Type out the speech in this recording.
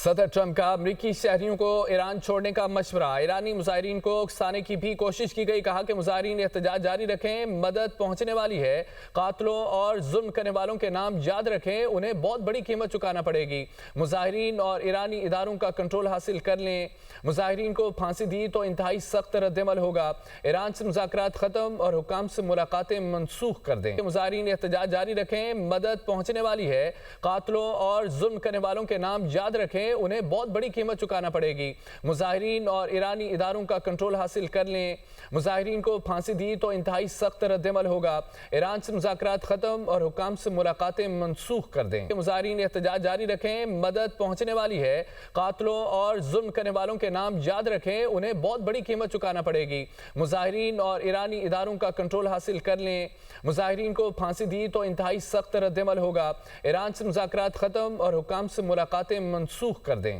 सदर ट्रंप का अमरीकी शहरियों को ईरान छोड़ने का मशवरा। ईरानी मुजाहिरीन को उकसाने की भी कोशिश की गई। कहा कि मुजाहिरीन एहतजाज जारी रखें, मदद पहुंचने वाली है। कातलों और जुल्म करने वालों के नाम याद रखें, उन्हें बहुत बड़ी कीमत चुकाना पड़ेगी। मुजाहिरीन और ईरानी इदारों का कंट्रोल हासिल कर लें। मुजाहिरीन को फांसी दी तो इंतहाई सख्त रद्दमल होगा। ईरान से मुज़ाकरात खत्म और हुकाम से मुलाकातें मनसूख कर दें। मुजाहिरीन एहतजाज जारी रखें, मदद पहुंचने वाली है। कातलों और जुल्म करने वालों के नाम याद रखें, उन्हें बहुत बड़ी कीमत चुकाना पड़ेगी। मुजाहिरीन और ईरानी इदारों का कंट्रोल हासिल कर लें। मुजाहिरीन को फांसी दी तो इंतहाई सख्त रद्दमल होगा। ईरान से मुज़ाकरात खत्म और हुकाम से मुलाकातें मनसूख कर दें। मुजाहिरीन एहतजाज जारी रखें, मदद पहुंचने वाली है। कातलों और जुल्म करने वालों के नाम याद रखें, उन्हें बहुत बड़ी कीमत चुकाना पड़ेगी। मुजाहिरीन और ईरानी इदारों का कंट्रोल हासिल कर लें। मुजाहिरीन को फांसी दी तो इंतहाई सख्त रद्दमल होगा। ईरान से मुज़ाकरात खत्म और हुकाम से मुलाकातें मनसूख कर दें।